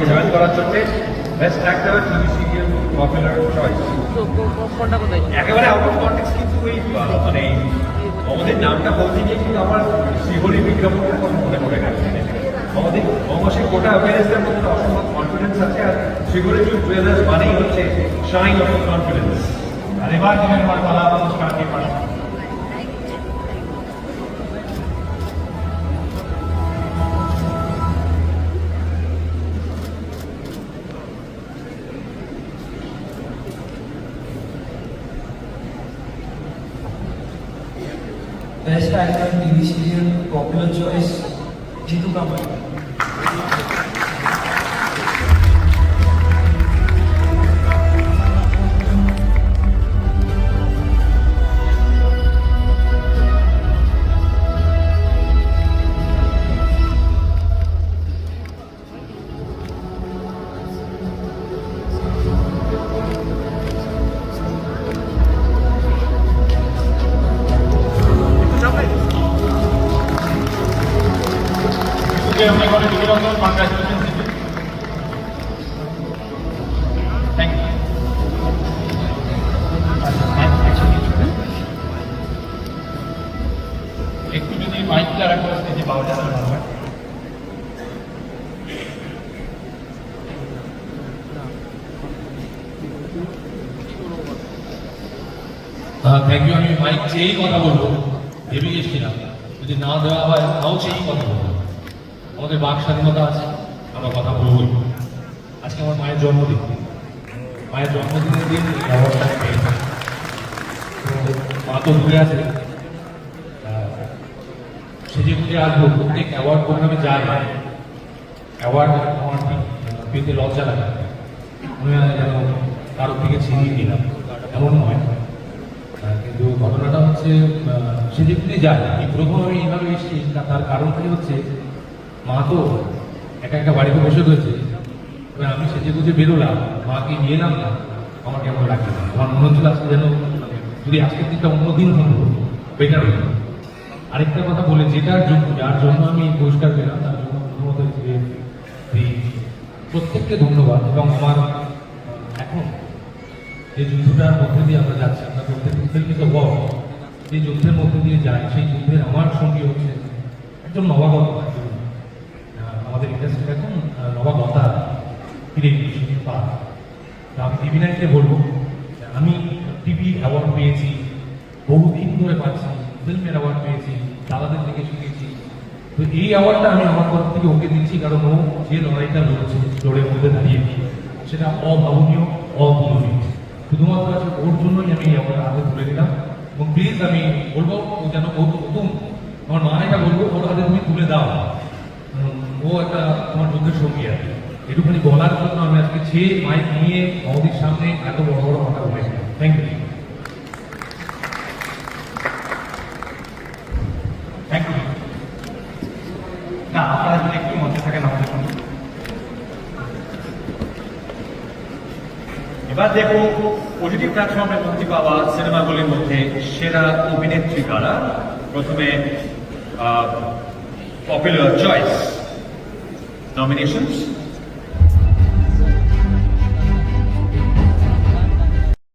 Join করার জন্য best actor TV serial popular choice. একেবারে আউট অফ কনটেক্সট কিন্তু ওই মানে আমাদের নামটা বলতে গিয়ে কিন্তু আমার শ্রীহরি বিজ্ঞাপনের কথা মনে পড়ে গেছে। আমাদের অবশ্যই গোটা অ্যাপিয়ারেন্সের মধ্যে অসম্ভব কনফিডেন্স আছে, আর শ্রীহরি জুয়েলার্স মানেই হচ্ছে শাইন অফ কনফিডেন্স। আর এবার তুমি আমার পালা নমস্কার দিয়ে পাঠাবো। Best Actor TV Serial Popular Choice Jitu Kamal. একটু যদি মাইকটা রাখা স্টেজে পাওয়া যায় ভালো হয়। Thank you. আমি মাইক চেয়েই কথা বলবো, ভেবে গেছিলাম যদি না দেওয়া হয় তাও চেয়েই কথা বলবো। আমাদের বাক স্বাধীনতা আছে, আমরা কথা বলবই। আজকে আমার মায়ের জন্মদিন, মায়ের জন্মদিনের দিন অ্যাওয়ার্ডটা পেয়েছে। মা তো দূরে আছে, সেজে গুজে আসবো। প্রত্যেক অ্যাওয়ার্ড প্রোগ্রামে যাই, অ্যাওয়ার্ড আমার পেতে লজ্জা লাগে, মনে হয় যেন কারোর থেকে ছিনিয়ে নিলাম, এমন নয়। কিন্তু ঘটনাটা হচ্ছে সেজে গুজে যাই, এই প্রথম আমি এইভাবে এসেছি। তার কারণটাই হচ্ছে মা তো একা একা বাড়িতে বসে রয়েছে, এবার আমি সেজে গুজে বেরোলাম, মাকে নিয়ে এলাম না, আমার কেমন লাগবে। আমার মনে হচ্ছিল আজকে যেন যদি আজকের দিনটা অন্য দিন থাকবো বেটার হতো। আরেকটা কথা বলে, যার জন্য আমি পুরস্কার পেলাম তার জন্য প্রথমত প্রত্যেককে ধন্যবাদ। এবং আমার এখন যে যুদ্ধটার মধ্যে দিয়ে আমরা যাচ্ছি, আমরা প্রত্যেককে ওয়ার্ড যে যুদ্ধের মধ্যে দিয়ে যাই, সেই যুদ্ধের আমার সঙ্গী হচ্ছে একজন নবাগত। আমাদের ইন্ডাস্ট্রির এখন নবাগতা ফিরে পা। আমি টিভি নাইনকে বলবো, আমি টিভি অ্যাওয়ার্ড পেয়েছি, বহুদিন ধরে পাচ্ছি, ফিল্মের অ্যাওয়ার্ড পেয়েছি, দাদাদের থেকে শিখেছি। তো এই অ্যাওয়ার্ডটা আমি আমার তরফ থেকে ওকে দিচ্ছি, কারণ ও যে লড়াইটা লড়েছে, লড়ের মধ্যে দাঁড়িয়ে সেটা অভাবনীয়, অতুলনীয়। শুধুমাত্র আছে ওর জন্যই আমি এই অ্যাওয়ার্ড হাতে তুলে দিলাম। এবং প্লিজ আমি বলবো ও যেন ও প্রথম, আমার মা এটা বলবো, ওর হাতে তুমি তুলে দাও। ও একটা তোমার যুদ্ধের সঙ্গী আছে, একটুখানি বলার জন্য আমি আজকে চেয়ে মাইক নিয়ে আমাদের সামনে এত বড় বড় কথা বলেছি। Thank you. Thank you. না, আপনারা যদি একটু মধ্যে থাকেন আমাদের সঙ্গে। এবার দেখো ওটিটি প্ল্যাটফর্মে মুক্তি পাওয়া সিনেমাগুলির মধ্যে সেরা অভিনেত্রী কারা। প্রথমে পপুলার চয়েস নমিনেশনস।